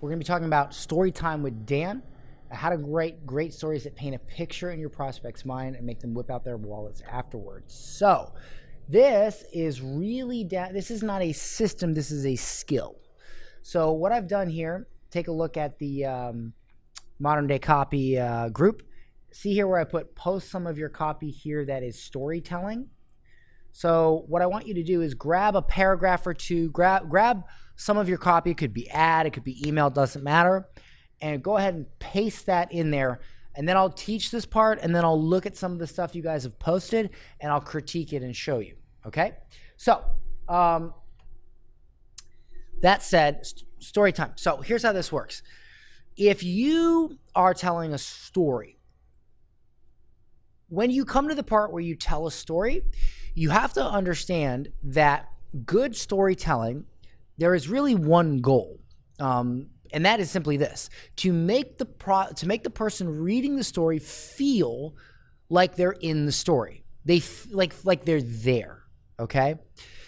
We're going to be talking about story time with Dan, how to write great stories that paint a picture in your prospect's mind and make them whip out their wallets afterwards. So this is really, this is not a system, this is a skill. So what I've done here, take a look at the Modern Day Copy group. See here where I put post some of your copy here that is storytelling. So what I want you to do is grab a paragraph or two, grab some of your copy. It could be ad, it could be email, doesn't matter. And go ahead and paste that in there. And then I'll teach this part, and then I'll look at some of the stuff you guys have posted, and I'll critique it and show you, okay? So that said, story time. So here's how this works. If you are telling a story, when you come to the part where you tell a story, you have to understand that good storytelling, there is really one goal, and that is simply this: to make the person reading the story feel like they're in the story. They like they're there. Okay,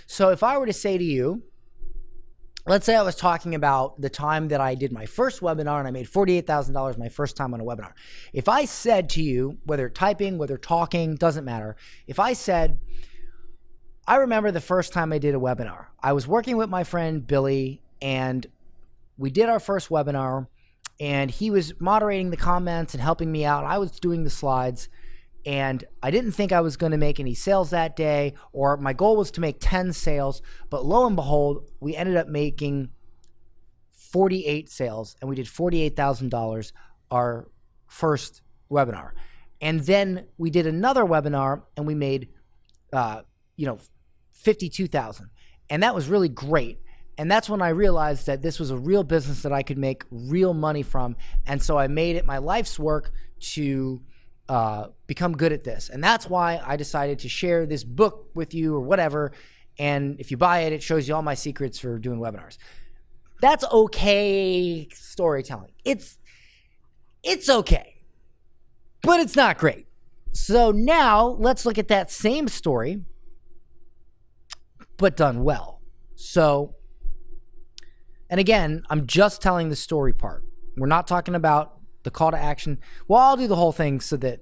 so if I were to say to you, let's say I was talking about the time that I did my first webinar and I made $48,000 my first time on a webinar. If I said to you, whether typing, whether talking, doesn't matter. If I said, I remember the first time I did a webinar. I was working with my friend Billy, and we did our first webinar, and he was moderating the comments and helping me out. I was doing the slides, and I didn't think I was going to make any sales that day, or my goal was to make 10 sales, but lo and behold, we ended up making 48 sales, and we did $48,000 our first webinar. And then we did another webinar, and we made, $52,000. And that was really great. And that's when I realized that this was a real business that I could make real money from. And so I made it my life's work to become good at this. And that's why I decided to share this book with you or whatever. And if you buy it, it shows you all my secrets for doing webinars. That's okay storytelling. It's okay, but it's not great. So now let's look at that same story, but done well. So, and again, I'm just telling the story part. We're not talking about the call to action. Well, I'll do the whole thing so that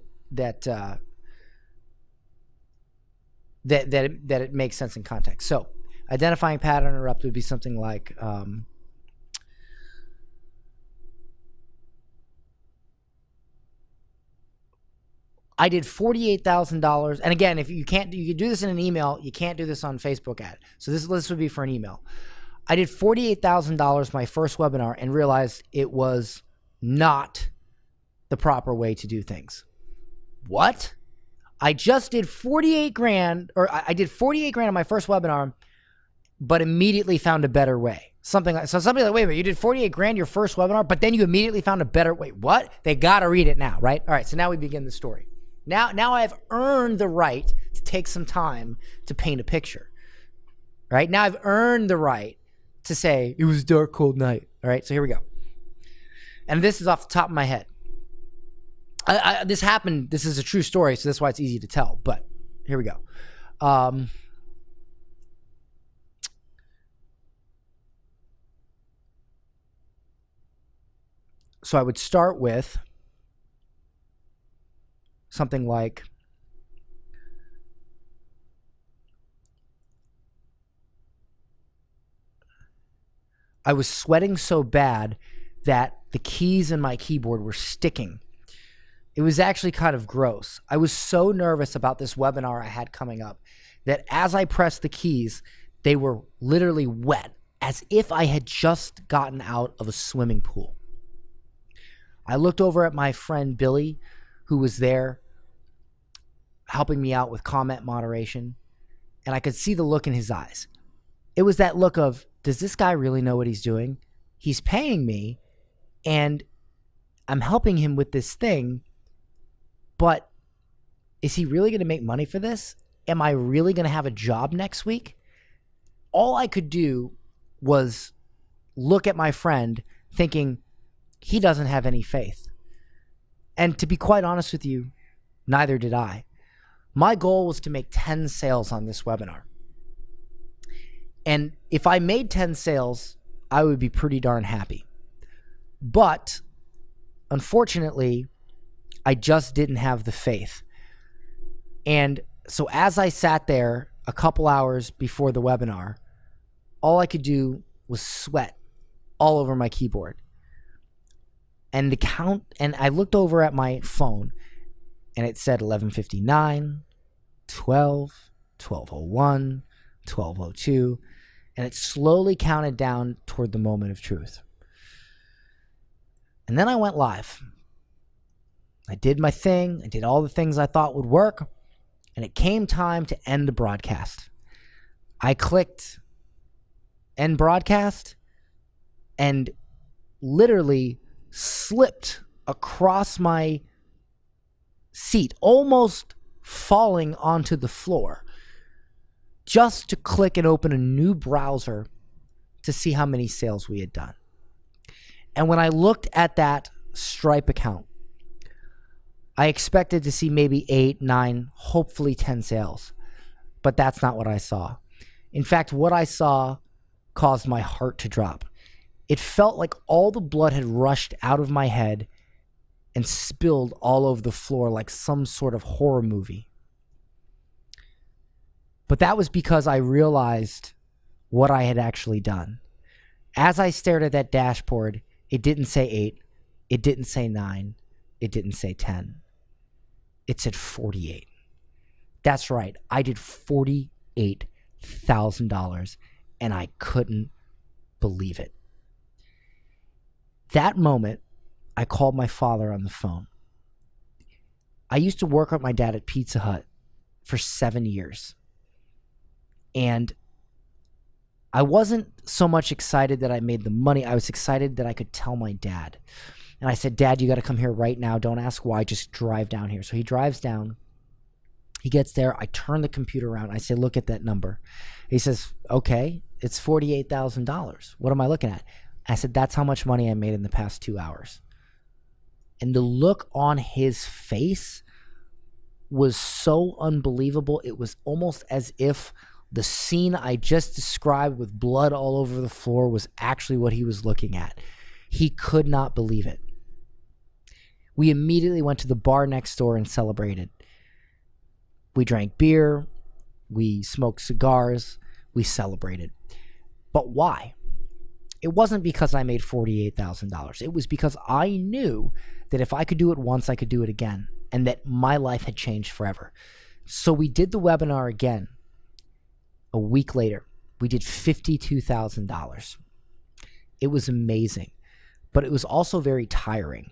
it makes sense in context. So, identifying pattern interrupt would be something like, I did $48,000. And again, if you can do this in an email, you can't do this on Facebook ad. So this would be for an email. I did $48,000 my first webinar and realized it was not the proper way to do things. What? I just did 48 grand, or I did 48 grand on my first webinar, but immediately found a better way. Somebody like, wait a minute, you did 48 grand your first webinar, but then you immediately found a better way. What? They got to read it now, right? All right. So now we begin the story. Now I've earned the right to take some time to paint a picture, right? Now I've earned the right to say, it was a dark, cold night. All right, so here we go. And this is off the top of my head. This happened, this is a true story, so that's why it's easy to tell, but here we go. So I would start with something like, I was sweating so bad that the keys in my keyboard were sticking. It was actually kind of gross. I was so nervous about this webinar I had coming up that as I pressed the keys, they were literally wet, as if I had just gotten out of a swimming pool. I looked over at my friend Billy, who was there helping me out with comment moderation, and I could see the look in his eyes. It was that look of, does this guy really know what he's doing? He's paying me, and I'm helping him with this thing, but is he really going to make money for this? Am I really going to have a job next week? All I could do was look at my friend thinking, he doesn't have any faith. And to be quite honest with you, neither did I. My goal was to make 10 sales on this webinar. And if I made 10 sales, I would be pretty darn happy. But unfortunately, I just didn't have the faith. And so as I sat there a couple hours before the webinar, all I could do was sweat all over my keyboard. And I looked over at my phone and it said 11:59, 12, 12:01, 12:02, and it slowly counted down toward the moment of truth. And then I went live. I did my thing. I did all the things I thought would work. And it came time to end the broadcast. I clicked end broadcast and literally slipped across my seat, almost falling onto the floor, just to click and open a new browser to see how many sales we had done. And when I looked at that Stripe account, I expected to see maybe 8, 9, hopefully 10 sales. But that's not what I saw. In fact, what I saw caused my heart to drop. It felt like all the blood had rushed out of my head and spilled all over the floor like some sort of horror movie. But that was because I realized what I had actually done. As I stared at that dashboard, it didn't say 8, it didn't say 9, it didn't say 10. It said 48. That's right. I did $48,000 and I couldn't believe it. That moment, I called my father on the phone. I used to work with my dad at Pizza Hut for 7 years. And I wasn't so much excited that I made the money. I was excited that I could tell my dad. And I said, Dad, you got to come here right now. Don't ask why. Just drive down here. So he drives down. He gets there. I turn the computer around. I say, look at that number. He says, okay, it's $48,000. What am I looking at? I said, that's how much money I made in the past 2 hours. And the look on his face was so unbelievable. It was almost as if the scene I just described with blood all over the floor was actually what he was looking at. He could not believe it. We immediately went to the bar next door and celebrated. We drank beer. We smoked cigars. We celebrated. But why? It wasn't because I made $48,000. It was because I knew that if I could do it once, I could do it again, and that my life had changed forever. So we did the webinar again. A week later, we did $52,000. It was amazing, but it was also very tiring.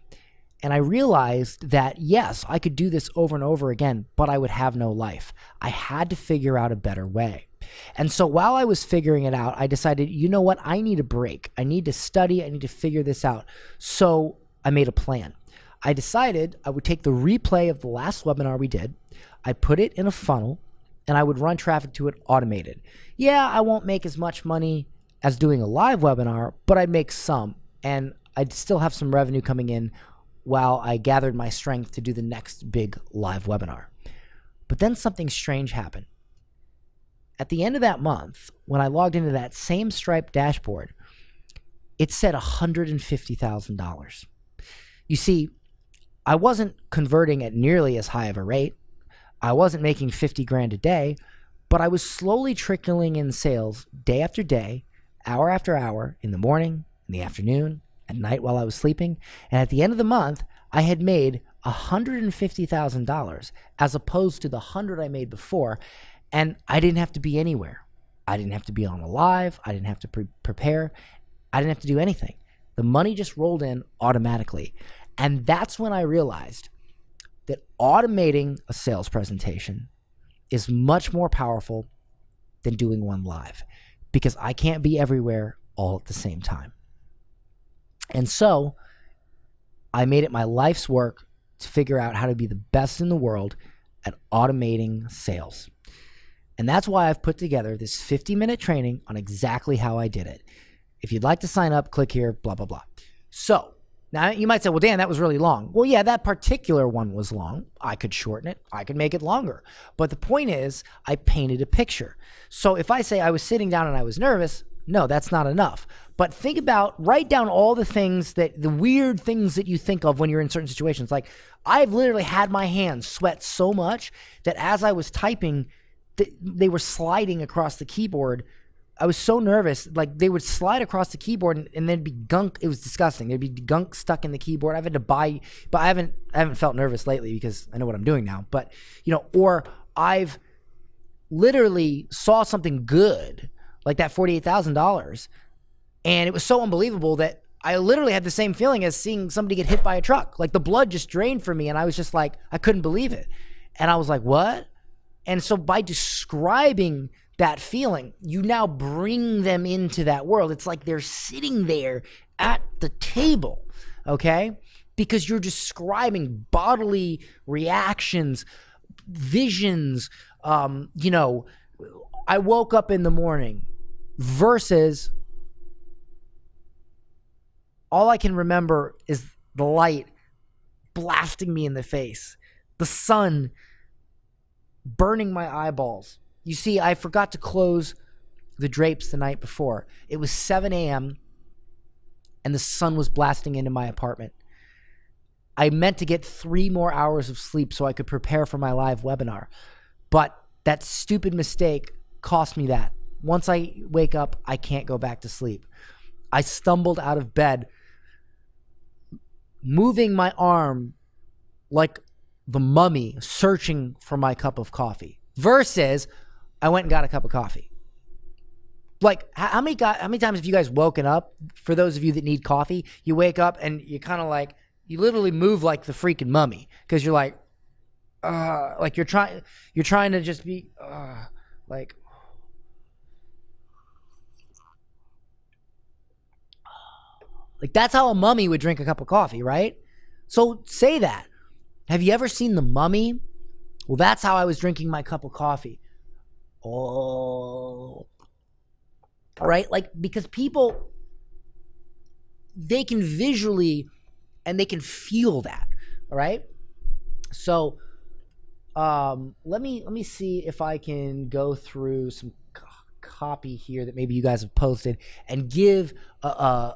And I realized that, yes, I could do this over and over again, but I would have no life. I had to figure out a better way. And so while I was figuring it out, I decided, you know what? I need a break. I need to study. I need to figure this out. So I made a plan. I decided I would take the replay of the last webinar we did. I'd put it in a funnel, and I would run traffic to it automated. Yeah, I won't make as much money as doing a live webinar, but I'd make some, and I'd still have some revenue coming in while I gathered my strength to do the next big live webinar. But then something strange happened. At the end of that month, when I logged into that same Stripe dashboard, it said $150,000. You see, I wasn't converting at nearly as high of a rate. I wasn't making 50 grand a day, but I was slowly trickling in sales day after day, hour after hour, in the morning, in the afternoon, at night while I was sleeping. And at the end of the month, I had made $150,000 as opposed to the 100 I made before. And I didn't have to be anywhere. I didn't have to be on a live. I didn't have to prepare. I didn't have to do anything. The money just rolled in automatically. And that's when I realized that automating a sales presentation is much more powerful than doing one live, because I can't be everywhere all at the same time. And so I made it my life's work to figure out how to be the best in the world at automating sales. And that's why I've put together this 50-minute training on exactly how I did it. If you'd like to sign up, click here, blah, blah, blah. So now you might say, well, Dan, that was really long. Well, yeah, that particular one was long. I could shorten it. I could make it longer. But the point is, I painted a picture. So if I say I was sitting down and I was nervous, No, that's not enough. But write down all the weird things that you think of when you're in certain situations. Like, I've literally had my hands sweat so much that as I was typing, they were sliding across the keyboard. I was so nervous. Like, they would slide across the keyboard and there'd be gunk. It was disgusting. There'd be gunk stuck in the keyboard. I've had to buy, but I haven't felt nervous lately because I know what I'm doing now. But, or I've literally saw something good, like that $48,000, and it was so unbelievable that I literally had the same feeling as seeing somebody get hit by a truck. Like, the blood just drained from me, and I was just like, I couldn't believe it. And I was like, what? And so by describing that feeling, you now bring them into that world. It's like they're sitting there at the table, okay? Because you're describing bodily reactions, visions. I woke up in the morning versus all I can remember is the light blasting me in the face, the sun burning my eyeballs. You see, I forgot to close the drapes the night before. It was 7 a.m. and the sun was blasting into my apartment. I meant to get 3 more hours of sleep so I could prepare for my live webinar. But that stupid mistake cost me that. Once I wake up, I can't go back to sleep. I stumbled out of bed, moving my arm like the mummy searching for my cup of coffee, versus I went and got a cup of coffee. Like, how many times have you guys woken up? For those of you that need coffee, you wake up and you kind of like, you literally move like the freaking mummy because you're like you're trying to just be like. Like, that's how a mummy would drink a cup of coffee, right? So say that. Have you ever seen The Mummy? Well, that's how I was drinking my cup of coffee. Oh. All right? Like, because people, they can visually and they can feel that. All right? So let me see if I can go through some copy here that maybe you guys have posted and give a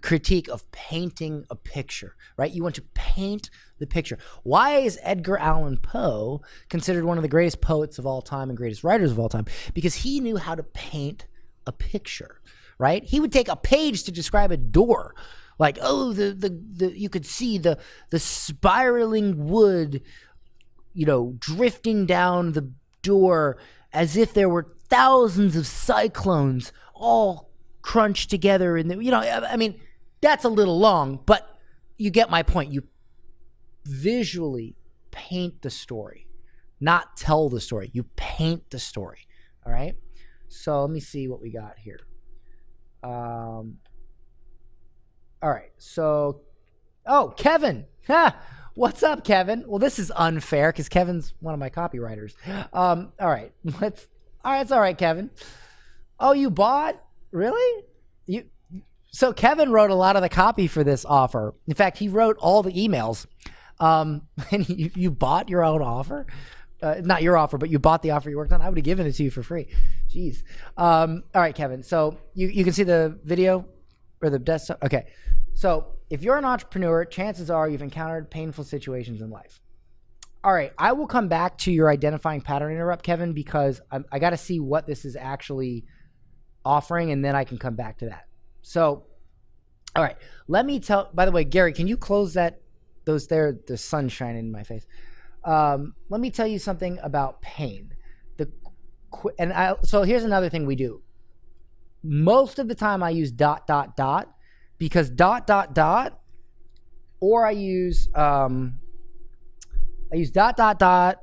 critique of painting a picture, right? You want to paint the picture. Why is Edgar Allan Poe considered one of the greatest poets of all time and greatest writers of all time? Because he knew how to paint a picture, right? He would take a page to describe a door. Like, oh, the you could see the spiraling wood, drifting down the door as if there were thousands of cyclones all crunched together. And I mean, that's a little long, but you get my point. You visually paint the story, not tell the story. You paint the story. All right. So let me see what we got here. All right. So, Kevin. What's up, Kevin? Well, this is unfair because Kevin's one of my copywriters. All right. It's all right, Kevin. Oh, you bought? Really? So Kevin wrote a lot of the copy for this offer. In fact, he wrote all the emails. And you bought your own offer? Not your offer, but you bought the offer you worked on. I would have given it to you for free. Jeez. All right, Kevin. So you can see the video or the desktop. Okay. So if you're an entrepreneur, chances are you've encountered painful situations in life. All right. I will come back to your identifying pattern interrupt, Kevin, because I got to see what this is actually offering, and then I can come back to that. So, all right. Let me tell, by the way, Gary, can you close the sun shining in my face. Let me tell you something about pain. So here's another thing we do. Most of the time I use ... because ... or I use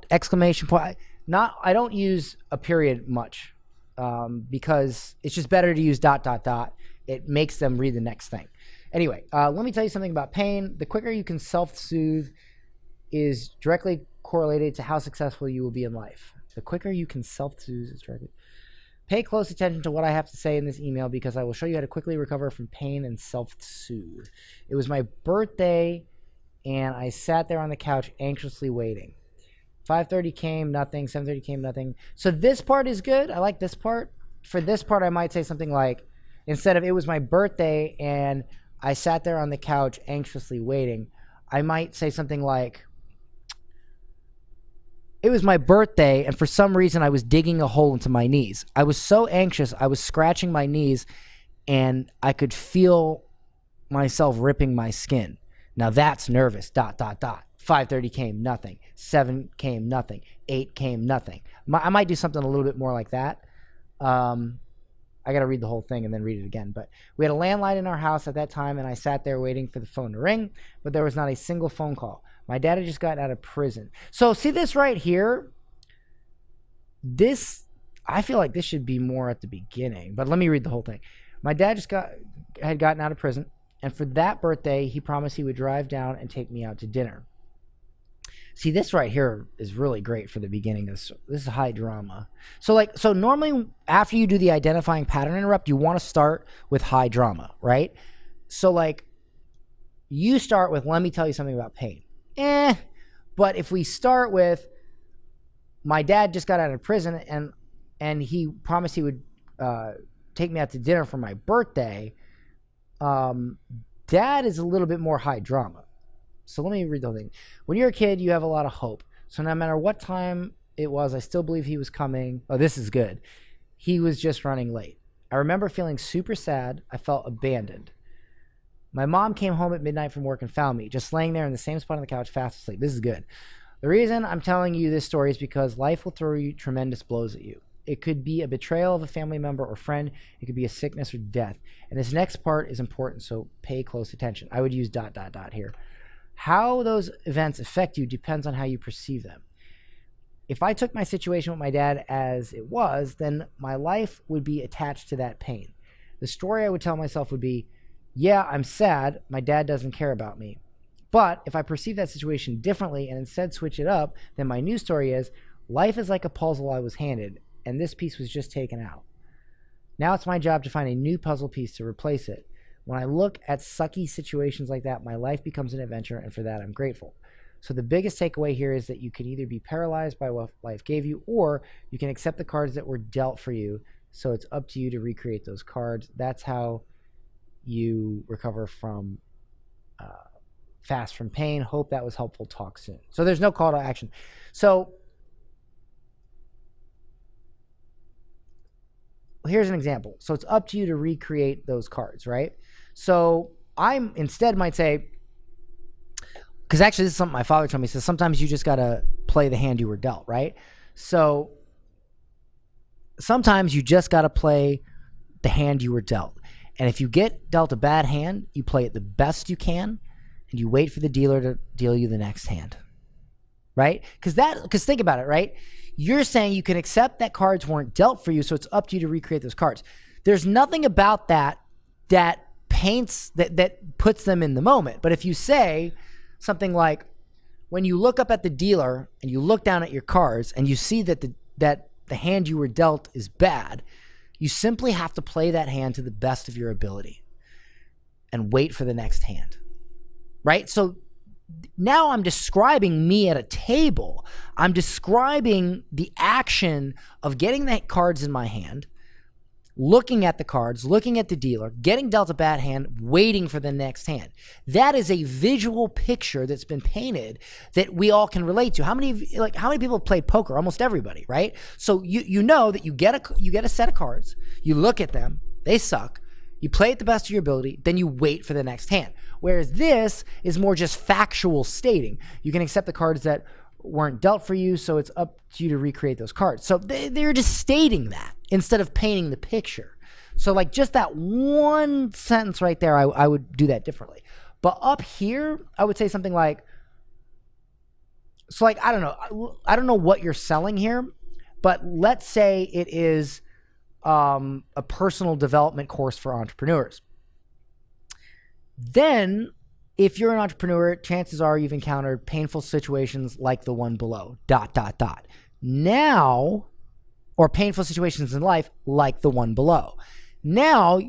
exclamation point. I don't use a period much because it's just better to use ... It makes them read the next thing. Anyway, let me tell you something about pain. The quicker you can self-soothe is directly correlated to how successful you will be in life. The quicker you can self-soothe is directly. Pay close attention to what I have to say in this email because I will show you how to quickly recover from pain and self-soothe. It was my birthday and I sat there on the couch anxiously waiting. 5:30 came, nothing. 7:30 came, nothing. So this part is good. I like this part. for this part, I might say something like, instead of it was my birthday and I sat there on the couch anxiously waiting, I might say something like, it was my birthday and for some reason I was digging a hole into my knees. I was so anxious, I was scratching my knees and I could feel myself ripping my skin. Now that's nervous, ... 5:30 came, nothing. 7 came, nothing. 8 came, nothing. I might do something a little bit more like that. I got to read the whole thing and then read it again. But we had a landline in our house at that time, and I sat there waiting for the phone to ring, but there was not a single phone call. My dad had just gotten out of prison. So see this right here? This, I feel like this should be more at the beginning, but let me read the whole thing. My dad just had gotten out of prison, and for that birthday, he promised he would drive down and take me out to dinner. See, this right here is really great for the beginning. This is high drama. So normally after you do the identifying pattern interrupt, you want to start with high drama, right? So like you start with, let me tell you something about pain. But if we start with, my dad just got out of prison and he promised he would take me out to dinner for my birthday, dad is a little bit more high drama. So let me read the whole thing. When you're a kid, you have a lot of hope. So no matter what time it was, I still believe he was coming. Oh, this is good. He was just running late. I remember feeling super sad. I felt abandoned. My mom came home at midnight from work and found me, just laying there in the same spot on the couch, fast asleep. This is good. The reason I'm telling you this story is because life will throw you tremendous blows at you. It could be a betrayal of a family member or friend. It could be a sickness or death. And this next part is important, so pay close attention. I would use ... here. How those events affect you depends on how you perceive them. If I took my situation with my dad as it was, then my life would be attached to that pain. The story I would tell myself would be, yeah, I'm sad, my dad doesn't care about me. But if I perceive that situation differently and instead switch it up, then my new story is, life is like a puzzle I was handed, and this piece was just taken out. Now it's my job to find a new puzzle piece to replace it. When I look at sucky situations like that, my life becomes an adventure, and for that, I'm grateful. So the biggest takeaway here is that you can either be paralyzed by what life gave you, or you can accept the cards that were dealt for you. So it's up to you to recreate those cards. That's how you recover from fast from pain. Hope that was helpful. Talk soon. So there's no call to action. So here's an example. So it's up to you to recreate those cards, right? So I instead might say, because actually this is something my father told me, he says sometimes you just got to play the hand you were dealt, right? So sometimes you just got to play the hand you were dealt. And if you get dealt a bad hand, you play it the best you can and you wait for the dealer to deal you the next hand, right? Because think about it, right? You're saying you can accept that cards weren't dealt for you, so it's up to you to recreate those cards. There's nothing about that paints, that puts them in the moment. But if you say something like, when you look up at the dealer and you look down at your cards and you see that the hand you were dealt is bad, you simply have to play that hand to the best of your ability and wait for the next hand, right? So now I'm describing me at a table. I'm describing the action of getting the cards in my hand, looking at the cards, looking at the dealer, getting dealt a bad hand, waiting for the next hand. That is a visual picture that's been painted that we all can relate to. How many people have played poker? Almost everybody, right? So you know that you get a set of cards, you look at them, they suck, you play it the best of your ability, then you wait for the next hand. Whereas this is more just factual stating. You can accept the cards that weren't dealt for you, so it's up to you to recreate those cards. So they're just stating that instead of painting the picture. So like just that one sentence right there, I would do that differently. But up here, I would say something like, so like, I don't know what you're selling here, but let's say it is a personal development course for entrepreneurs. Then if you're an entrepreneur, chances are you've encountered painful situations like the one below, ... Now, or painful situations in life like the one below. Now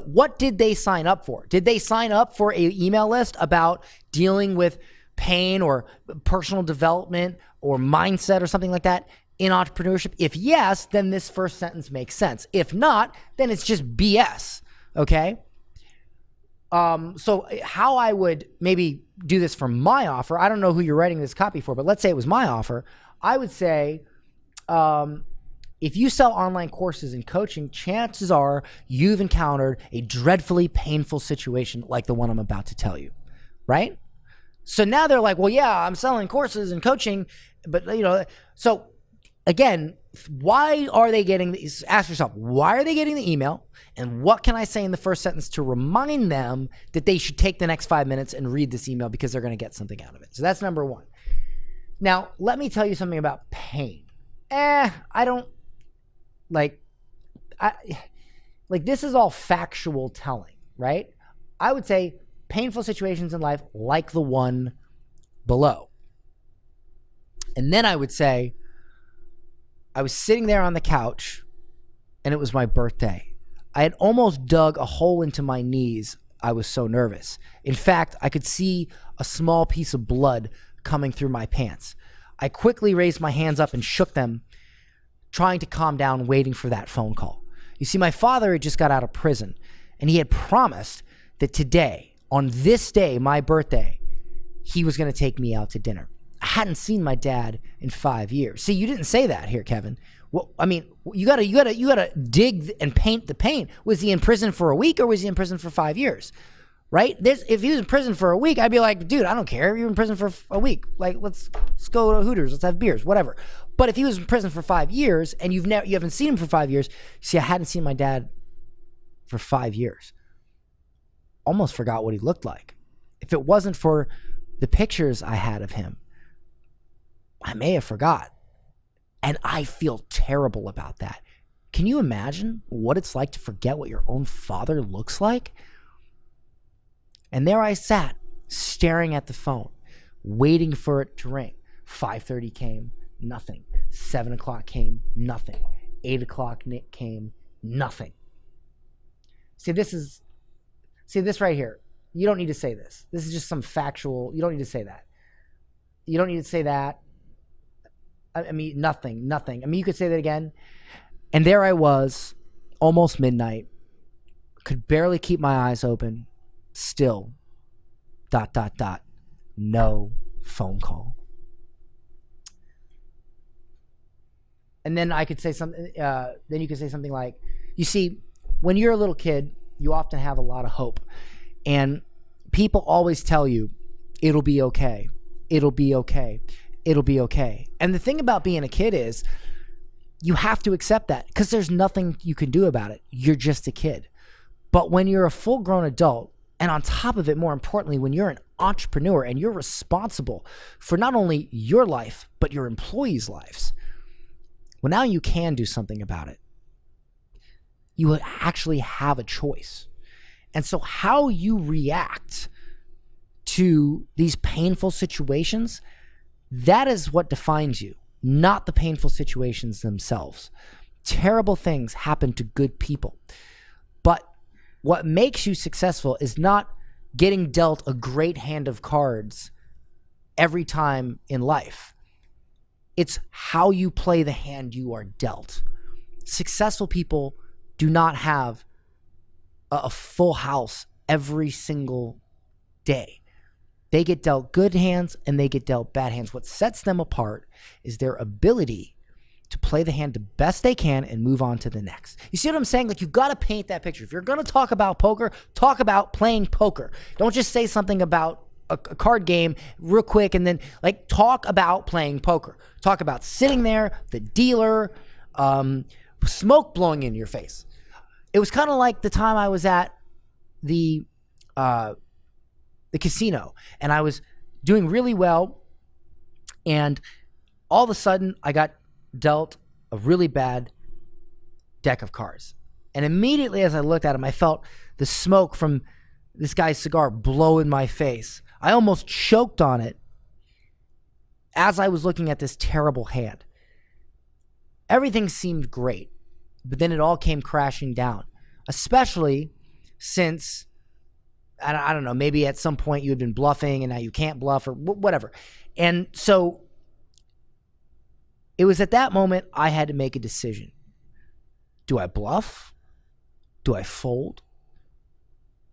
what did they sign up for? Did they sign up for an email list about dealing with pain or personal development or mindset or something like that? in entrepreneurship? If yes, then this first sentence makes sense. If not, then it's just BS, okay? So how I would maybe do this for my offer, I don't know who you're writing this copy for, but let's say it was my offer. I would say, if you sell online courses and coaching, chances are you've encountered a dreadfully painful situation like the one I'm about to tell you, right? So now they're like, well, yeah, I'm selling courses and coaching, but so again, why are they getting these? Ask yourself, why are they getting the email? And what can I say in the first sentence to remind them that they should take the next 5 minutes and read this email because they're going to get something out of it? So that's number one. Now, let me tell you something about pain. I don't like this is all factual telling, right? I would say painful situations in life like the one below. And then I would say, I was sitting there on the couch and it was my birthday. I had almost dug a hole into my knees. I was so nervous. In fact, I could see a small piece of blood coming through my pants. I quickly raised my hands up and shook them, trying to calm down, waiting for that phone call. You see, my father had just got out of prison, and he had promised that today, on this day, my birthday, he was going to take me out to dinner. I hadn't seen my dad in 5 years. See, you didn't say that here, Kevin. Well, I mean, you gotta dig and paint the pain. Was he in prison for a week or was he in prison for 5 years? Right? If he was in prison for a week, I'd be like, dude, I don't care. You're in prison for a week. Like, let's go to Hooters. Let's have beers, whatever. But if he was in prison for 5 years and you haven't seen him for 5 years, see, I hadn't seen my dad for 5 years. Almost forgot what he looked like. If it wasn't for the pictures I had of him, I may have forgot. And I feel terrible about that. Can you imagine what it's like to forget what your own father looks like? And there I sat, staring at the phone, waiting for it to ring. 5:30 came, nothing. 7 o'clock came, nothing. 8 o'clock came, nothing. See this right here. You don't need to say this. This is just some factual. You don't need to say that. You don't need to say that. I mean, nothing. I mean, you could say that again. And there I was, almost midnight, could barely keep my eyes open. Still, ... no phone call. And then I could say something, then you could say something like, you see, when you're a little kid, you often have a lot of hope. And people always tell you, it'll be okay. It'll be okay. It'll be okay. And the thing about being a kid is you have to accept that because there's nothing you can do about it. You're just a kid. But when you're a full-grown adult, and on top of it, more importantly, when you're an entrepreneur and you're responsible for not only your life, but your employees' lives, well, now you can do something about it. You actually have a choice. And so how you react to these painful situations, that is what defines you, not the painful situations themselves. Terrible things happen to good people. But what makes you successful is not getting dealt a great hand of cards every time in life. It's how you play the hand you are dealt. Successful people do not have a full house every single day. They get dealt good hands and they get dealt bad hands. What sets them apart is their ability to play the hand the best they can and move on to the next. You see what I'm saying? Like, you got to paint that picture. If you're going to talk about poker, talk about playing poker. Don't just say something about a card game real quick and then like talk about playing poker. Talk about sitting there, the dealer, smoke blowing in your face. It was kind of like the time I was at the casino and I was doing really well, and all of a sudden I got dealt a really bad deck of cards. And immediately as I looked at him, I felt the smoke from this guy's cigar blow in my face. I almost choked on it as I was looking at this terrible hand. Everything seemed great, but then it all came crashing down, especially since, I don't know, maybe at some point you had been bluffing and now you can't bluff or whatever. And so It was at that moment I had to make a decision. Do I bluff? Do I fold?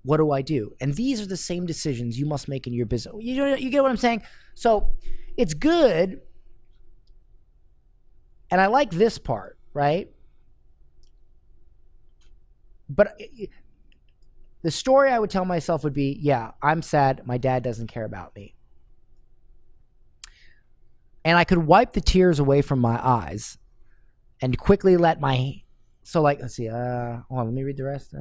What do I do? And these are the same decisions you must make in your business. You get what I'm saying? So it's good. And I like this part, right? But the story I would tell myself would be, yeah, I'm sad. My dad doesn't care about me. And I could wipe the tears away from my eyes and quickly let my... So like, let's see. Hold on, let me read the rest.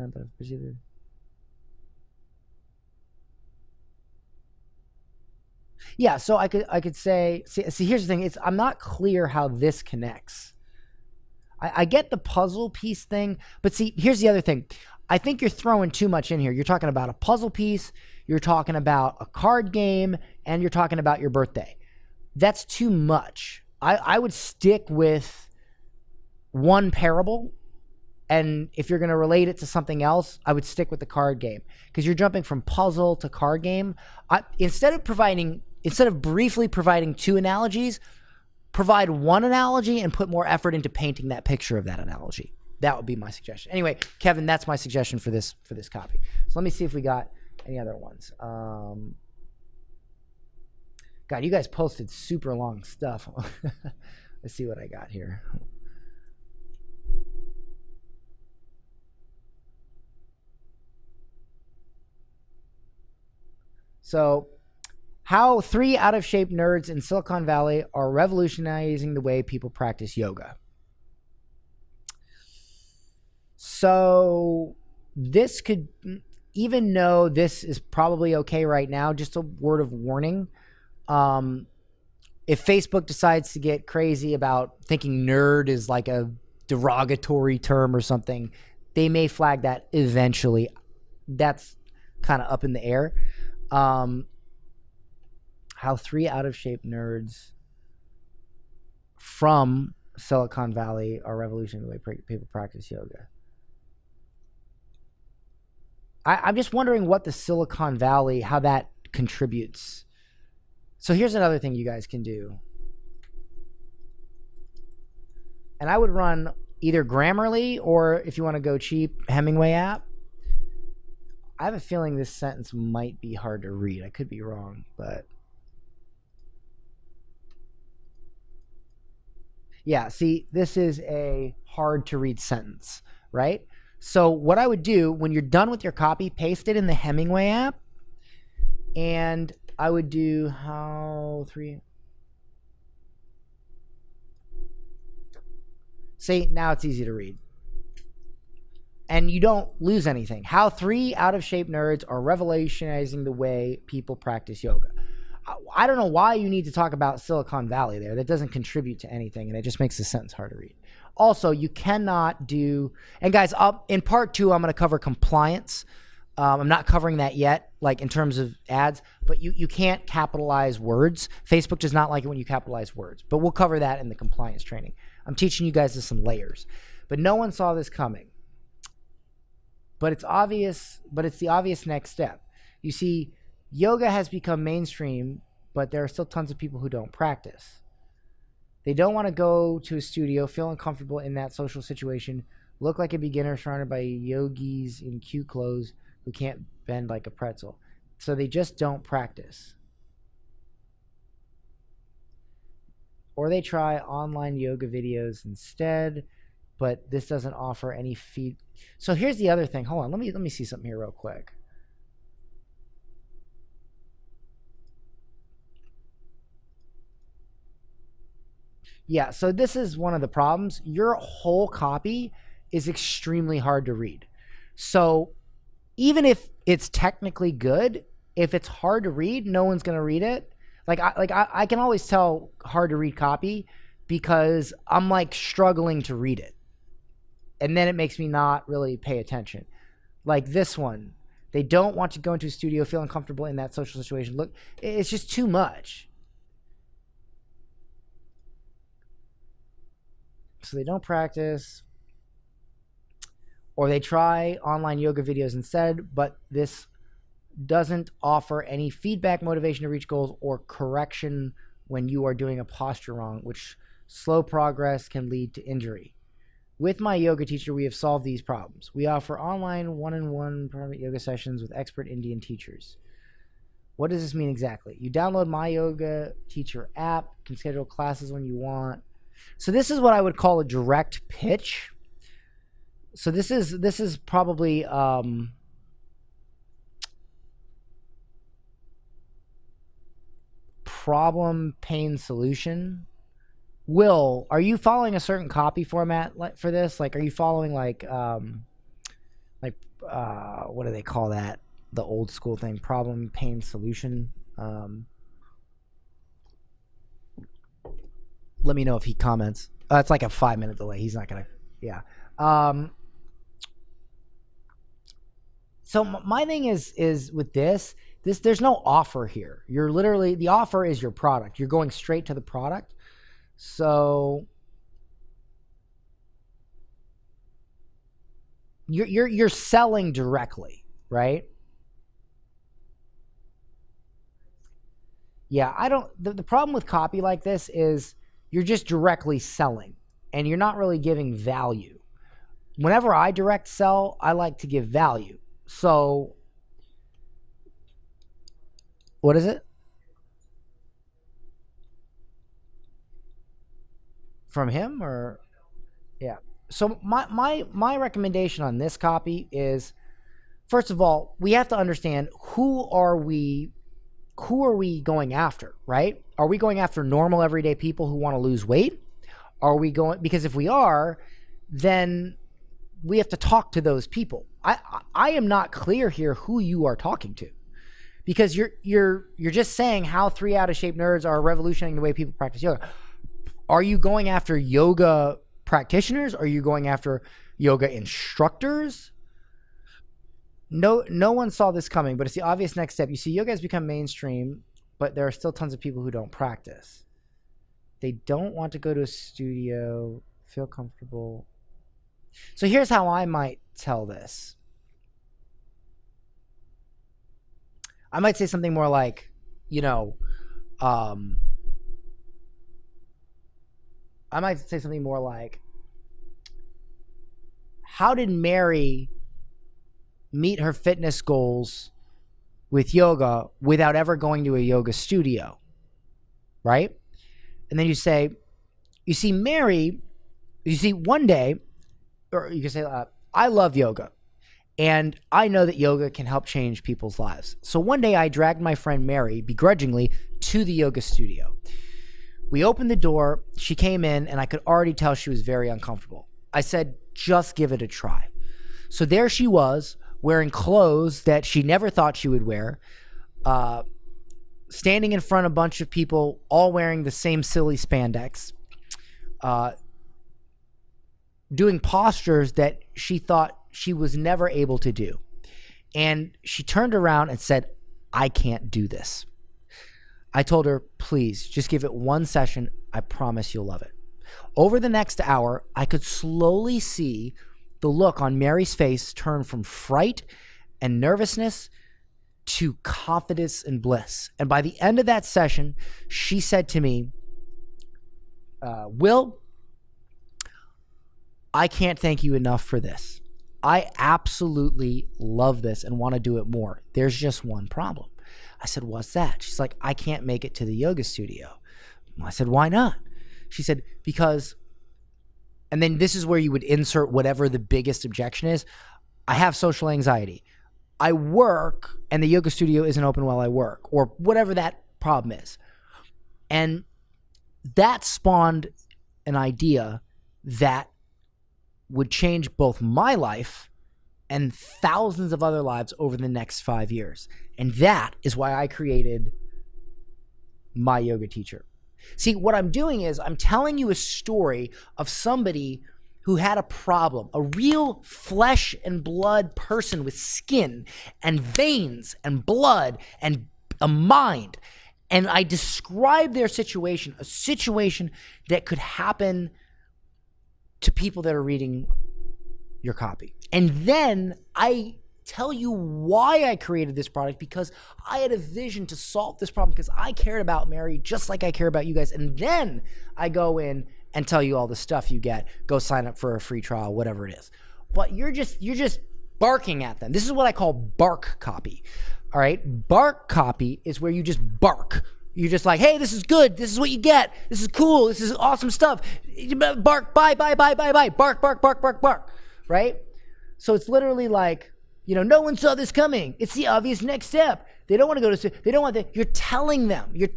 Yeah, so I could say, see, here's the thing. I'm not clear how this connects. I get the puzzle piece thing, but see, here's the other thing. I think you're throwing too much in here. You're talking about a puzzle piece, you're talking about a card game, and you're talking about your birthday. That's too much. I would stick with one parable, and if you're going to relate it to something else, I would stick with the card game, because you're jumping from puzzle to card game. Instead of briefly providing two analogies, provide one analogy and put more effort into painting that picture of that analogy. That would be my suggestion. Anyway, Kevin, that's my suggestion for this copy. So let me see if we got any other ones. God, you guys posted super long stuff. Let's see what I got here. So, how 3 out-of-shape nerds in Silicon Valley are revolutionizing the way people practice yoga. So this could, even though this is probably okay right now, just a word of warning. If Facebook decides to get crazy about thinking nerd is like a derogatory term or something, they may flag that eventually. That's kind of up in the air. How 3 out-of-shape nerds from Silicon Valley are revolutionizing the way people practice yoga. I'm just wondering what the Silicon Valley, how that contributes. So here's another thing you guys can do. And I would run either Grammarly or, if you want to go cheap, Hemingway app. I have a feeling this sentence might be hard to read. I could be wrong, but... Yeah, see, this is a hard to read sentence, right? So what I would do when you're done with your copy, paste it in the Hemingway app, and I would do how 3. See, now it's easy to read. And you don't lose anything. How 3 out-of-shape nerds are revolutionizing the way people practice yoga. I don't know why you need to talk about Silicon Valley there. That doesn't contribute to anything, and it just makes the sentence hard to read. Also, you cannot do... And guys, in part 2, I'm going to cover compliance. I'm not covering that yet, like in terms of ads, but you can't capitalize words. Facebook does not like it when you capitalize words, but we'll cover that in the compliance training. I'm teaching you guys this in layers, but no one saw this coming. But it's obvious, but it's the obvious next step. You see, yoga has become mainstream, but there are still tons of people who don't practice. They don't want to go to a studio, feel uncomfortable in that social situation, look like a beginner surrounded by yogis in cute clothes who can't bend like a pretzel. So they just don't practice. Or they try online yoga videos instead, but this doesn't offer any feed. So here's the other thing. Hold on, let me see something here real quick. Yeah, so this is one of the problems. Your whole copy is extremely hard to read. So even if it's technically good, if it's hard to read, no one's going to read it. I can always tell hard to read copy because I'm like struggling to read it. And then it makes me not really pay attention. Like this one, they don't want to go into a studio, feel uncomfortable in that social situation. Look, it's just too much. So they don't practice, or they try online yoga videos instead, but this doesn't offer any feedback, motivation to reach goals, or correction when you are doing a posture wrong, which Slow progress can lead to injury. With my yoga teacher, we have solved these problems. We offer online one-on-one private yoga sessions with expert Indian teachers. What does this mean exactly? You download my yoga teacher app, can schedule classes when you want. So this is what I would call a direct pitch. So this is probably problem, pain, solution. Will, are you following a certain copy format for this? Like, are you following like what do they call that? The old school thing, problem, pain, solution. Let me know if he comments. It's like a 5-minute delay. He's not gonna, yeah. So my thing is with this, there's no offer here. You're literally, the offer is your product. You're going straight to the product. So you're selling directly, right? Yeah, the problem with copy like this is you're just directly selling and you're not really giving value. Whenever I direct sell, I like to give value. So what is it? From him or yeah. So my recommendation on this copy is, first of all, we have to understand who are we going after, right? Are we going after normal everyday people who want to lose weight? Are we going, because if we are, then we have to talk to those people. I am not clear here who you are talking to, because you're just saying how 3 out of shape nerds are revolutionizing the way people practice yoga. Are you going after yoga practitioners? Are you going after yoga instructors? No one saw this coming, but it's the obvious next step. You see, yoga has become mainstream, but there are still tons of people who don't practice. They don't want to go to a studio, feel comfortable. So here's how I might tell this. I might say something more like, how did Mary meet her fitness goals with yoga without ever going to a yoga studio, right? And then you say, one day, or you can say, I love yoga, and I know that yoga can help change people's lives. So one day I dragged my friend Mary, begrudgingly, to the yoga studio. We opened the door, she came in, and I could already tell she was very uncomfortable. I said, just give it a try. So there she was, wearing clothes that she never thought she would wear, standing in front of a bunch of people, all wearing the same silly spandex, doing postures that she thought she was never able to do. And she turned around and said, I can't do this. I told her, please, just give it one session. I promise you'll love it. Over the next hour, I could slowly see the look on Mary's face turn from fright and nervousness to confidence and bliss. And by the end of that session, she said to me, Will, I can't thank you enough for this. I absolutely love this and want to do it more. There's just one problem. I said, what's that? She's like, I can't make it to the yoga studio. I said, why not? She said, because, and then this is where you would insert whatever the biggest objection is. I have social anxiety. I work and the yoga studio isn't open while I work, or whatever that problem is. And that spawned an idea that would change both my life and thousands of other lives over the next 5 years. And that is why I created my yoga teacher. See, what I'm doing is I'm telling you a story of somebody who had a problem, a real flesh and blood person with skin and veins and blood and a mind. And I describe their situation, a situation that could happen to people that are reading your copy. And then I tell you why I created this product, because I had a vision to solve this problem, because I cared about Mary just like I care about you guys. And then I go in and tell you all the stuff you get. Go sign up for a free trial, whatever it is. But you're just barking at them. This is what I call bark copy. All right? Bark copy is where you just bark. You're just like, hey, this is good. This is what you get. This is cool. This is awesome stuff. Bark, bye, bye, bye, bye, bye. Bark, bark, bark, bark, bark. Right? So it's literally like, no one saw this coming. It's the obvious next step. They don't want to go to, they don't want to, you're telling them. You're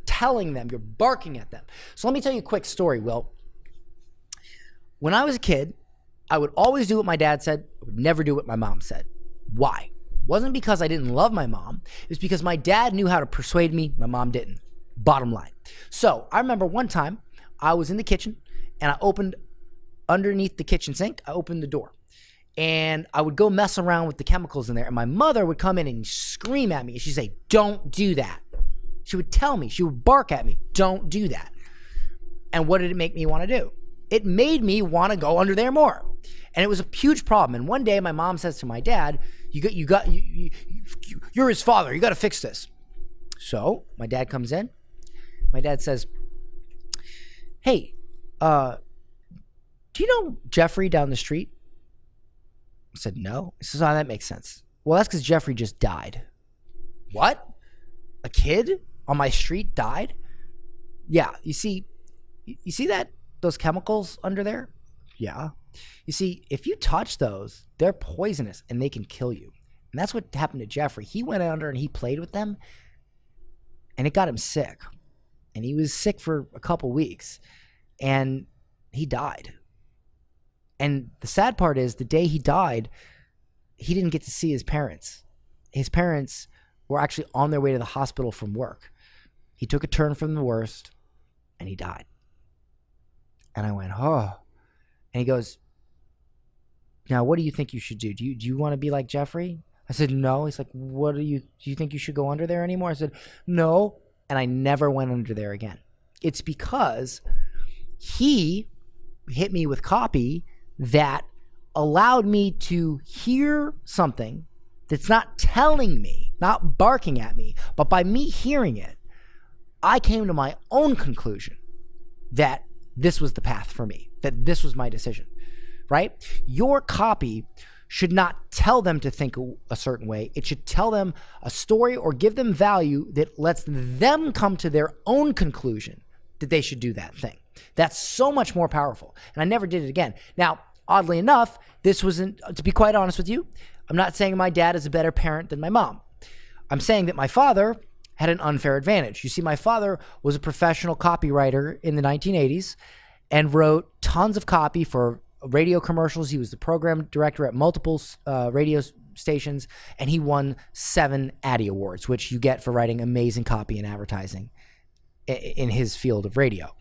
telling them. You're barking at them. So let me tell you a quick story, Will. When I was a kid, I would always do what my dad said. I would never do what my mom said. Why? It wasn't because I didn't love my mom. It was because my dad knew how to persuade me. My mom didn't. Bottom line. So I remember one time I was in the kitchen and I opened underneath the kitchen sink. I opened the door and I would go mess around with the chemicals in there. And my mother would come in and scream at me. She'd say, don't do that. She would tell me, she would bark at me, don't do that. And what did it make me want to do? It made me want to go under there more. And it was a huge problem. And one day my mom says to my dad, you're his father. You got to fix this. So my dad comes in. My dad says, hey, do you know Jeffrey down the street? I said, no. He says, oh, that makes sense. Well, that's because Jeffrey just died. What? A kid on my street died? Yeah. You see that? Those chemicals under there? Yeah. You see, if you touch those, they're poisonous and they can kill you. And that's what happened to Jeffrey. He went under and he played with them and it got him sick. And he was sick for a couple weeks and he died. And the sad part is the day he died, he didn't get to see his parents. His parents were actually on their way to the hospital from work. He took a turn from the worst and he died. And I went, oh. And he goes, now what do you think you should do? Do you want to be like Jeffrey? I said, no. He's like, do you think you should go under there anymore? I said, no. And I never went under there again. It's because he hit me with copy that allowed me to hear something that's not telling me, not barking at me, but by me hearing it, I came to my own conclusion that this was the path for me, that this was my decision, right? Your copy should not tell them to think a certain way. It should tell them a story or give them value that lets them come to their own conclusion that they should do that thing. That's so much more powerful. And I never did it again. Now, oddly enough, this wasn't, to be quite honest with you, I'm not saying my dad is a better parent than my mom. I'm saying that my father had an unfair advantage. You see, my father was a professional copywriter in the 1980s and wrote tons of copy for radio commercials. He was the program director at multiple radio stations, and he won 7 Addy Awards, which you get for writing amazing copy and advertising in his field of radio.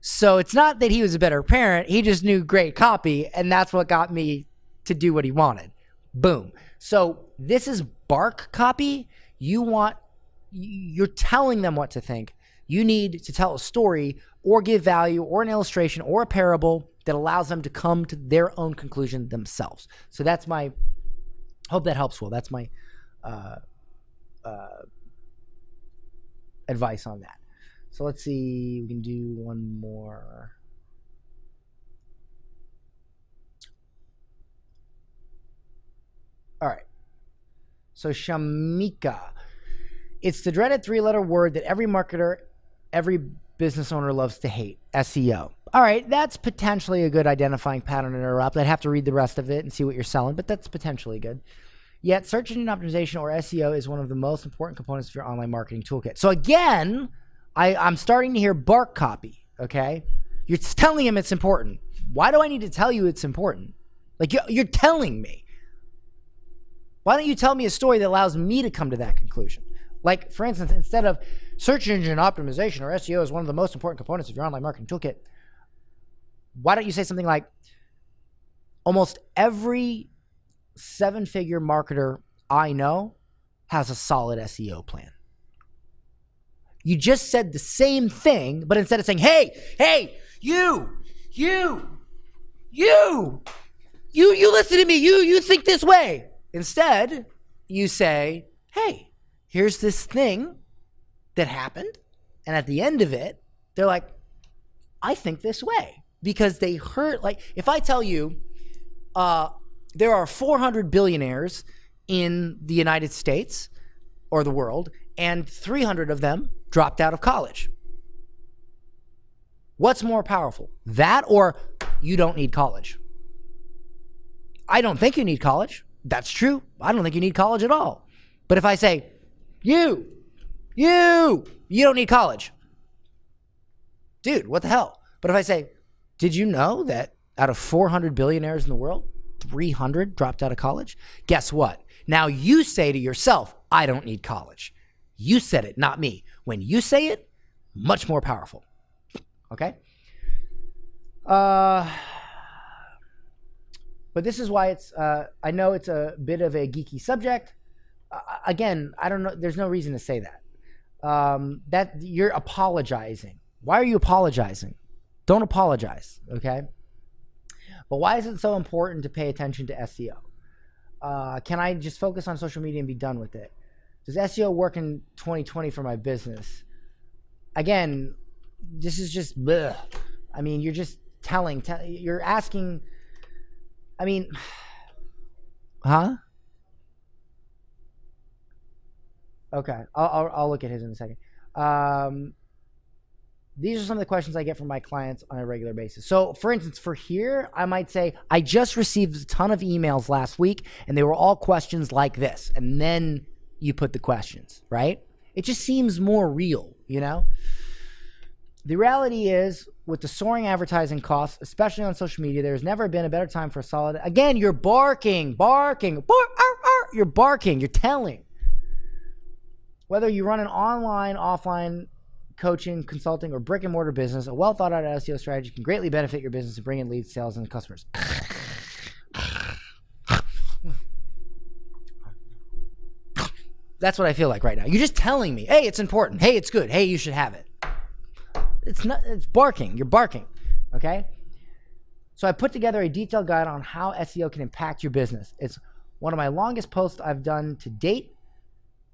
So it's not that he was a better parent. He just knew great copy, and that's what got me to do what he wanted. Boom. So this is bark copy. You're telling them what to think. You need to tell a story or give value or an illustration or a parable that allows them to come to their own conclusion themselves. So that's my, hope that helps, Will. That's my advice on that. So let's see, we can do one more. All right. So Shamika, it's the dreaded 3-letter word that every marketer, every business owner loves to hate, SEO. All right, that's potentially a good identifying pattern to interrupt. I'd have to read the rest of it and see what you're selling, but that's potentially good. Yet search engine optimization, or SEO, is one of the most important components of your online marketing toolkit. So again, I'm starting to hear bark copy, okay? You're telling him it's important. Why do I need to tell you it's important? Like, you're telling me. Why don't you tell me a story that allows me to come to that conclusion? Like, for instance, instead of search engine optimization, or SEO, is one of the most important components of your online marketing toolkit, why don't you say something like, almost every 7-figure marketer I know has a solid SEO plan. You just said the same thing, but instead of saying, hey, you listen to me, you think this way. Instead, you say, hey, here's this thing that happened. And at the end of it, they're like, I think this way because they heard, like, if I tell you there are 400 billionaires in the United States or the world, and 300 of them dropped out of college. What's more powerful? That or you don't need college? I don't think you need college. That's true. I don't think you need college at all. But if I say, you don't need college. Dude, what the hell? But if I say, did you know that out of 400 billionaires in the world, 300 dropped out of college? Guess what? Now you say to yourself, I don't need college. You said it, not me. When you say it, much more powerful. Okay? But this is why it's, I know it's a bit of a geeky subject. Again, I don't know. There's no reason to say that. That you're apologizing. Why are you apologizing? Don't apologize, okay? But why is it so important to pay attention to SEO? Can I just focus on social media and be done with it? Does SEO work in 2020 for my business? Again, this is just bleh. I mean, you're just you're asking. I mean, huh? Okay, I'll look at his in a second. These are some of the questions I get from my clients on a regular basis. So, for instance, for here, I might say, I just received a ton of emails last week, and they were all questions like this. And then you put the questions, right? It just seems more real, you know? The reality is, with the soaring advertising costs, especially on social media, there's never been a better time for a solid... Again, you're barking. You're barking. You're telling. Whether you run an online, offline coaching, consulting, or brick and mortar business, a well thought out SEO strategy can greatly benefit your business and bring in leads, sales, and customers. That's what I feel like right now. You're just telling me, hey, it's important. Hey, it's good. Hey, you should have it. It's barking. You're barking. Okay? So I put together a detailed guide on how SEO can impact your business. It's one of my longest posts I've done to date.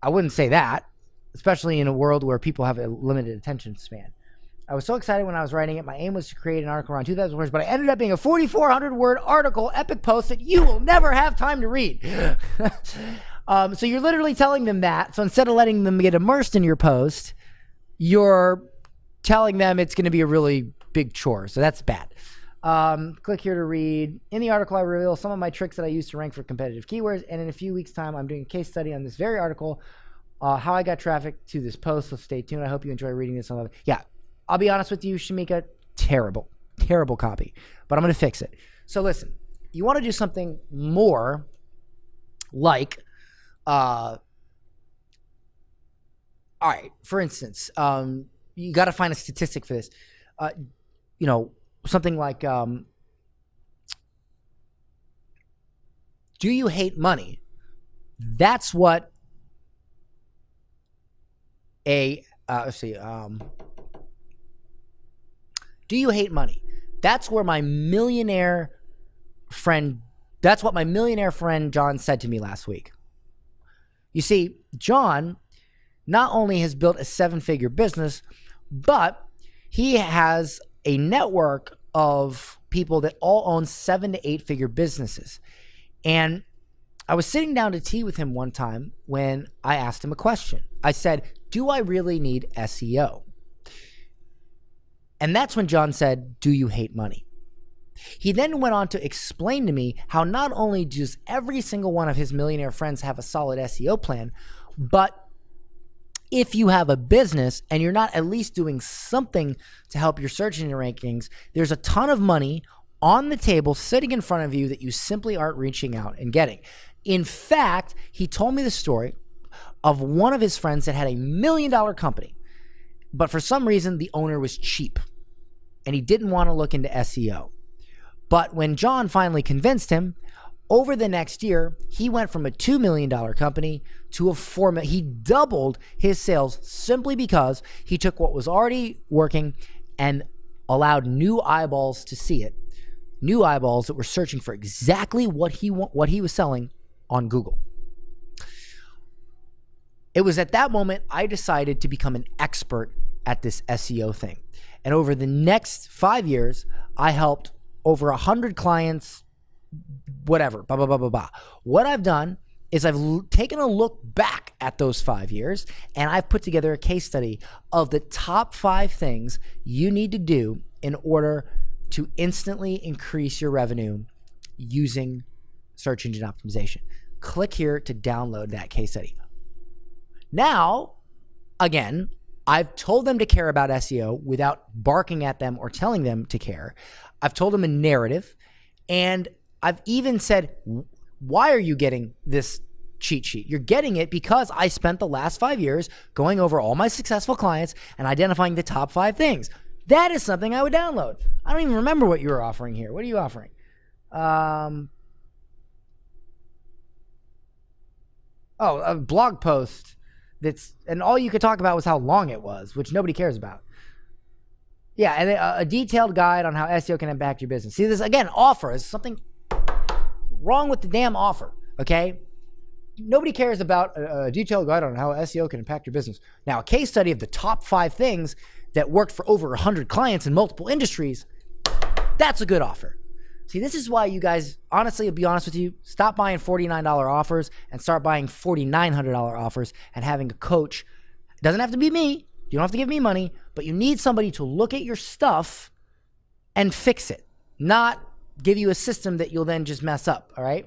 I wouldn't say that, especially in a world where people have a limited attention span. I was so excited when I was writing it. My aim was to create an article around 2,000 words, but I ended up being a 4,400 word article, epic post that you will never have time to read. So you're literally telling them that. So instead of letting them get immersed in your post, you're telling them it's going to be a really big chore. So that's bad. Click here to read. In the article, I reveal some of my tricks that I use to rank for competitive keywords. And in a few weeks' time, I'm doing a case study on this very article, how I got traffic to this post. So stay tuned. I hope you enjoy reading this. Yeah, I'll be honest with you, Shamika, terrible copy, but I'm going to fix it. So listen, you want to do something more like, all right, for instance, you got to find a statistic for this. You know, something like, do you hate money? That's what let's see. Do you hate money? That's where my millionaire friend, that's what my millionaire friend John said to me last week. You see, John not only has built a 7-figure business, but he has a network of people that all own 7 to 8-figure businesses. And I was sitting down to tea with him one time when I asked him a question. I said, do I really need SEO? And that's when John said, do you hate money? He then went on to explain to me how not only does every single one of his millionaire friends have a solid SEO plan, but if you have a business and you're not at least doing something to help your search engine rankings, there's a ton of money on the table sitting in front of you that you simply aren't reaching out and getting. In fact, he told me the story of one of his friends that had $1 million company, but for some reason the owner was cheap and he didn't want to look into SEO. But when John finally convinced him, over the next year, he went from a $2 million company to a $4 million. He doubled his sales simply because he took what was already working and allowed new eyeballs to see it. New eyeballs that were searching for exactly what he was selling on Google. It was at that moment I decided to become an expert at this SEO thing. And over the next 5 years, I helped over 100 clients, whatever, blah, blah, blah, blah, blah. What I've done is I've taken a look back at those 5 years, and I've put together a case study of the top 5 things you need to do in order to instantly increase your revenue using search engine optimization. Click here to download that case study. Now, again, I've told them to care about SEO without barking at them or telling them to care. I've told them a narrative, and I've even said, why are you getting this cheat sheet? You're getting it because I spent the last 5 years going over all my successful clients and identifying the top 5 things. That is something I would download. I don't even remember what you were offering here. What are you offering? A blog post and all you could talk about was how long it was, which nobody cares about. Yeah, and a detailed guide on how SEO can impact your business. See, this, again, offer is something wrong with the damn offer, okay? Nobody cares about a detailed guide on how SEO can impact your business. Now, a case study of the top 5 things that worked for over 100 clients in multiple industries, that's a good offer. See, this is why you guys, honestly, to be honest with you, stop buying $49 offers and start buying $4,900 offers and having a coach. It doesn't have to be me. You don't have to give me money, but you need somebody to look at your stuff and fix it, not give you a system that you'll then just mess up, all right?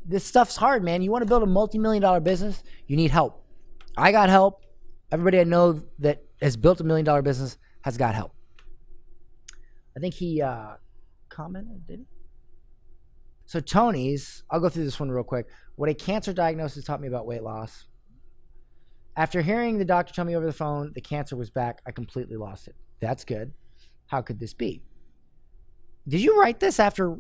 This stuff's hard, man. You want to build a multi-million-dollar business, you need help. I got help. Everybody I know that has built a $1 million business has got help. I think he commented, did he? So Tony's, I'll go through this one real quick. What a cancer diagnosis taught me about weight loss. After hearing the doctor tell me over the phone the cancer was back, I completely lost it. That's good. How could this be? Did you write this after?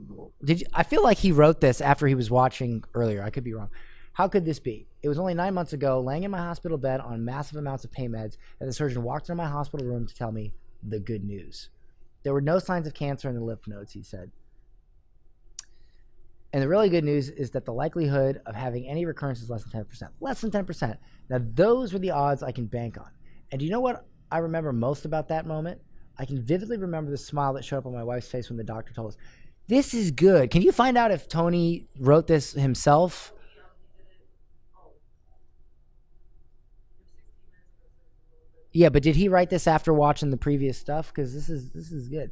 I feel like he wrote this after he was watching earlier. I could be wrong. How could this be? It was only 9 months ago, laying in my hospital bed on massive amounts of pain meds, that the surgeon walked into my hospital room to tell me the good news. There were no signs of cancer in the lymph nodes, he said. And the really good news is that the likelihood of having any recurrence is less than 10%. Less than 10%. Now, those were the odds I can bank on. And do you know what I remember most about that moment? I can vividly remember the smile that showed up on my wife's face when the doctor told us, this is good. Can you find out if Tony wrote this himself? Yeah, but did he write this after watching the previous stuff? Because this is good.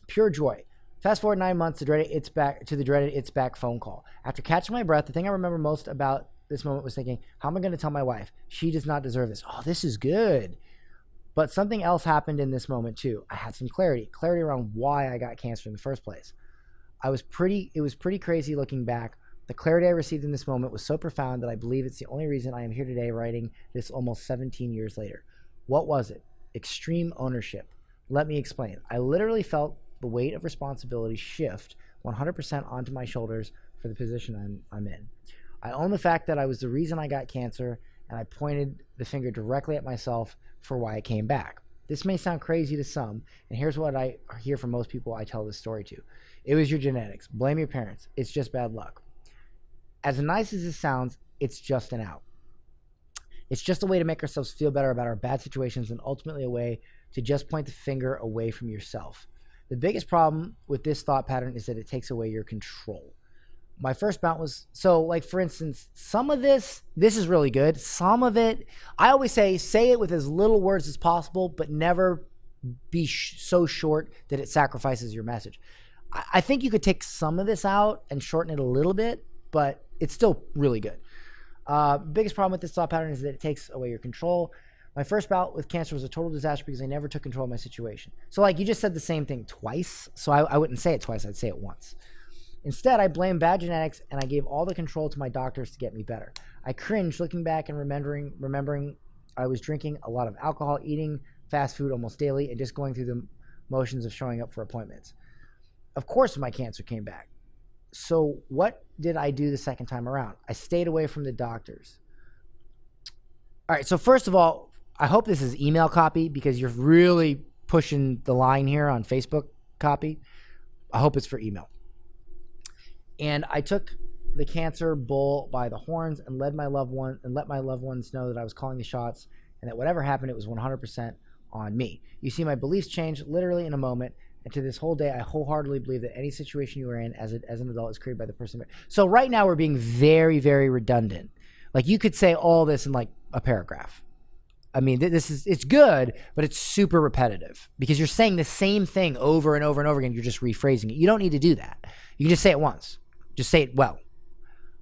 Pure joy. Fast forward 9 months to the dreaded it's back phone call. After catching my breath, the thing I remember most about this moment was thinking, how am I going to tell my wife? She does not deserve this. Oh, this is good. But something else happened in this moment too. I had some clarity around why I got cancer in the first place. It was pretty crazy looking back. The clarity I received in this moment was so profound that I believe it's the only reason I am here today writing this almost 17 years later. What was it? Extreme ownership. Let me explain. I literally felt the weight of responsibility shift 100% onto my shoulders for the position I'm in. I own the fact that I was the reason I got cancer, and I pointed the finger directly at myself for why I came back. This may sound crazy to some, and here's what I hear from most people I tell this story to. It was your genetics. Blame your parents. It's just bad luck. As nice as this sounds, it's just an out. It's just a way to make ourselves feel better about our bad situations, and ultimately a way to just point the finger away from yourself. The biggest problem with this thought pattern is that it takes away your control. My first bout was, so like for instance, some of this is really good. Some of it, I always say it with as little words as possible, but never be so short that it sacrifices your message. I think you could take some of this out and shorten it a little bit, but it's still really good. Biggest problem with this thought pattern is that it takes away your control. My first bout with cancer was a total disaster because I never took control of my situation. So like you just said the same thing twice, so I wouldn't say it twice, I'd say it once. Instead, I blamed bad genetics and I gave all the control to my doctors to get me better. I cringed looking back and remembering I was drinking a lot of alcohol, eating fast food almost daily, and just going through the motions of showing up for appointments. Of course, my cancer came back. So what did I do the second time around? I stayed away from the doctors. All right, so first of all, I hope this is email copy because you're really pushing the line here on Facebook copy. I hope it's for email. And I took the cancer bull by the horns and let my loved ones know that I was calling the shots and that whatever happened, it was 100% on me. You see, my beliefs changed literally in a moment. And to this whole day, I wholeheartedly believe that any situation you are in as an adult is created by the person. So right now we're being very, very redundant. Like you could say all this in like a paragraph. I mean, it's good, but it's super repetitive because you're saying the same thing over and over and over again. You're just rephrasing it. You don't need to do that. You can just say it once. Just say it well.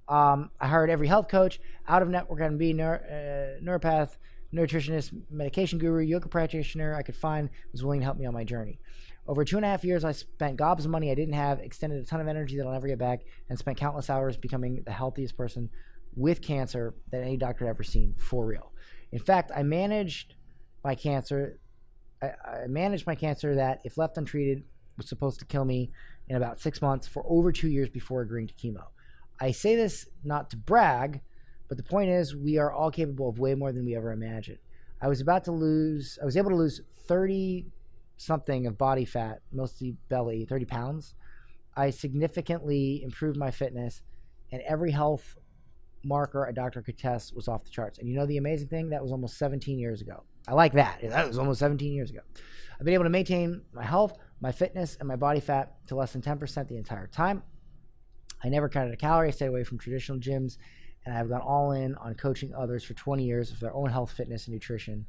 I hired every health coach, out of network M&B, neuropath, nutritionist, medication guru, yoga practitioner I could find was willing to help me on my journey. Over 2.5 years, I spent gobs of money I didn't have, extended a ton of energy that I'll never get back, and spent countless hours becoming the healthiest person with cancer that any doctor had ever seen, for real. In fact, I managed my cancer that, if left untreated, was supposed to kill me in about 6 months for over 2 years before agreeing to chemo. I say this not to brag, but the point is we are all capable of way more than we ever imagined. I was able to lose 30 something of body fat, mostly belly, 30 pounds. I significantly improved my fitness, and every health marker a doctor could test was off the charts. And you know the amazing thing? That was almost 17 years ago. I like that. That was almost 17 years ago. I've been able to maintain my health, my fitness, and my body fat to less than 10% the entire time. I never counted a calorie, stayed away from traditional gyms, and I've gone all in on coaching others for 20 years for their own health, fitness, and nutrition.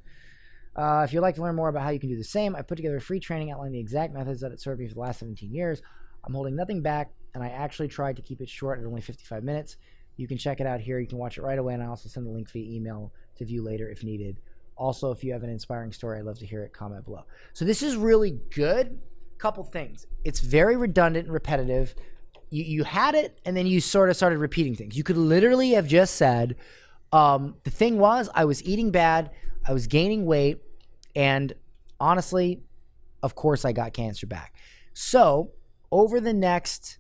If you'd like to learn more about how you can do the same, I put together a free training outlining the exact methods that have served me for the last 17 years. I'm holding nothing back, and I actually tried to keep it short at only 55 minutes. You can check it out here. You can watch it right away, and I also send the link via email to view later if needed. Also, if you have an inspiring story, I'd love to hear it. Comment below. So this is really good. Couple things. It's very redundant and repetitive. You had it, and then you sort of started repeating things. You could literally have just said, the thing was, I was eating bad, I was gaining weight, and honestly, of course, I got cancer back. So over the next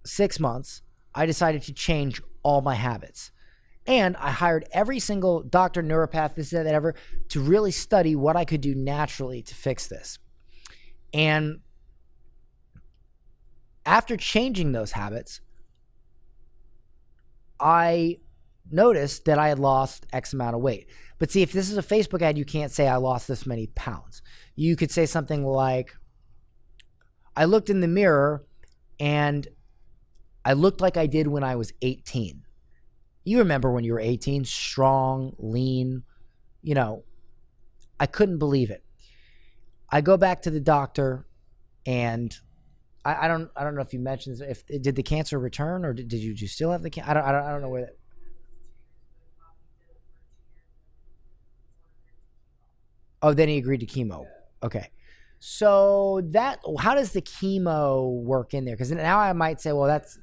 6 months, I decided to change all my habits. And I hired every single doctor, neuropath, this, that, ever, to really study what I could do naturally to fix this. And after changing those habits, I noticed that I had lost X amount of weight. But see, if this is a Facebook ad, you can't say I lost this many pounds. You could say something like, I looked in the mirror and I looked like I did when I was 18. You remember when you were 18, strong, lean, you know, I couldn't believe it. I go back to the doctor, and I don't know if you mentioned this, did the cancer return, or did you still have the cancer? I don't know where that. Oh, then he agreed to chemo. Okay. So how does the chemo work in there? Because now I might say, well, that's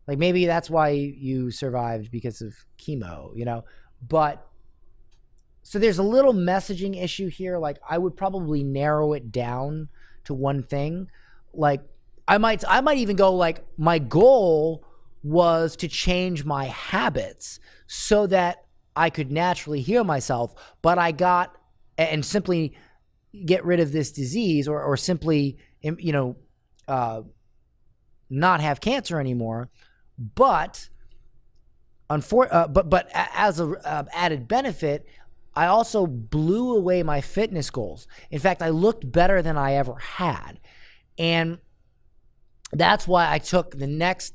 like, maybe that's why you survived, because of chemo, you know? But so there's a little messaging issue here. Like, I would probably narrow it down to one thing. Like, I might even go like, my goal was to change my habits so that I could naturally heal myself, but and simply get rid of this disease, or simply, you know, not have cancer anymore. But as a added benefit, I also blew away my fitness goals. In fact, I looked better than I ever had. And that's why I took the next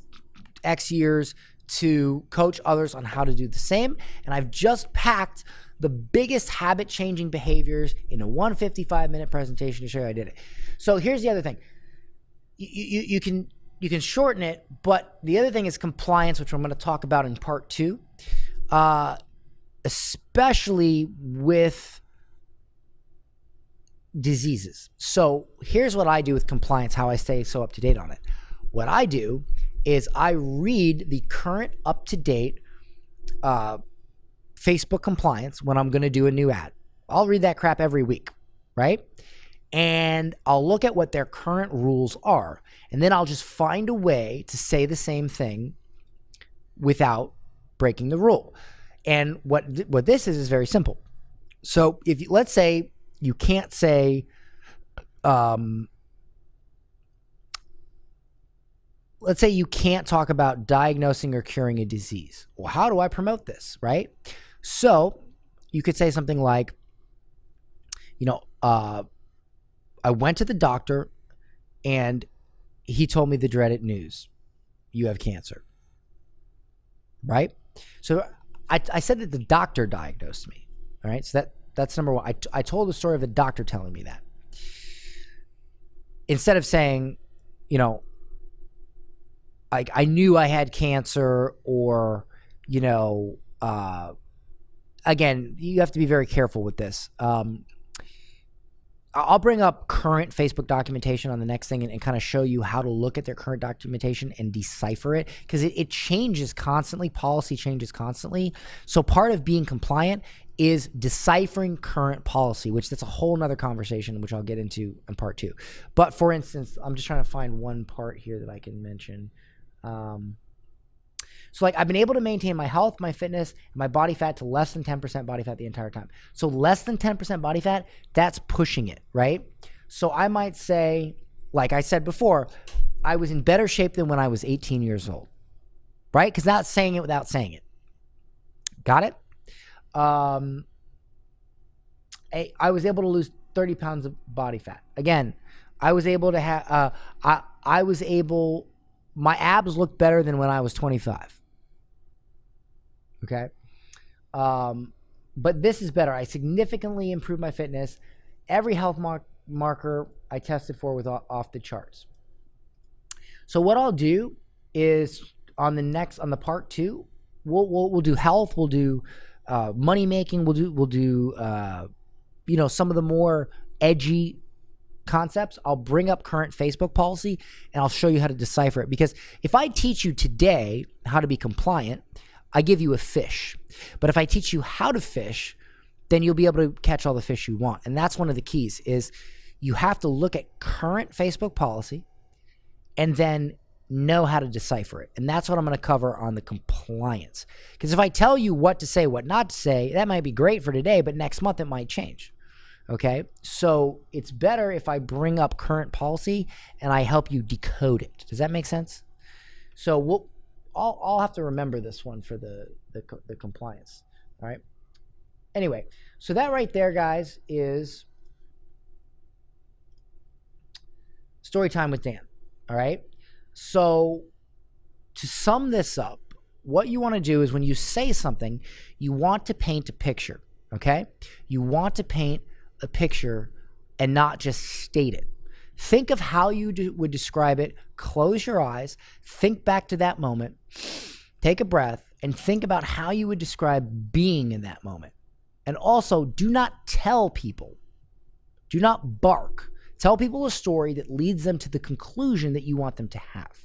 X years to coach others on how to do the same. And I've just packed the biggest habit-changing behaviors in a 155-minute presentation to show you I did it. So here's the other thing. You can shorten it, but the other thing is compliance, which I'm going to talk about in part 2, especially with diseases. So here's what I do with compliance, how I stay so up to date on it. What I do is I read the current up-to-date Facebook compliance when I'm going to do a new ad. I'll read that crap every week, right? And I'll look at what their current rules are. And then I'll just find a way to say the same thing without breaking the rule. And what this is very simple. So let's say you can't say, let's say you can't talk about diagnosing or curing a disease. Well, how do I promote this, right? So you could say something like, I went to the doctor and he told me the dreaded news. You have cancer, right? So I said that the doctor diagnosed me, all right? So that's number one. I told the story of the doctor telling me that. Instead of saying, like I knew I had cancer, or, again, you have to be very careful with this. I'll bring up current Facebook documentation on the next thing and kind of show you how to look at their current documentation and decipher it, because it changes constantly. Policy changes constantly. So part of being compliant is deciphering current policy, which that's a whole nother conversation, which I'll get into in part 2. But for instance, I'm just trying to find one part here that I can mention. So like I've been able to maintain my health, my fitness, and my body fat to less than 10% body fat the entire time. So less than 10% body fat, that's pushing it, right? So I might say, like I said before, I was in better shape than when I was 18 years old, right? Because not saying it without saying it. Got it? I was able to lose 30 pounds of body fat. Again, I was able to have, my abs looked better than when I was 25. Okay. But this is better. I significantly improved my fitness. Every health marker I tested for was off the charts. So what I'll do is on the part 2, we'll do health. We'll do money making. We'll do some of the more edgy concepts. I'll bring up current Facebook policy and I'll show you how to decipher it. Because if I teach you today how to be compliant, I give you a fish. But if I teach you how to fish, then you'll be able to catch all the fish you want. And that's one of the keys, is you have to look at current Facebook policy and then know how to decipher it. And that's what I'm going to cover on the compliance. Because if I tell you what to say, what not to say, that might be great for today, but next month it might change. Okay, so it's better if I bring up current policy and I help you decode it. Does that make sense? So I'll have to remember this one for the compliance. All right. Anyway, so that right there, guys, is story time with Dan. All right. So to sum this up, what you want to do is when you say something, you want to paint a picture. Okay. You want to paint a picture and not just state it. Think of how you would describe it. Close your eyes. Think back to that moment. Take a breath and think about how you would describe being in that moment. And also, do not tell people. Do not bark. Tell people a story that leads them to the conclusion that you want them to have.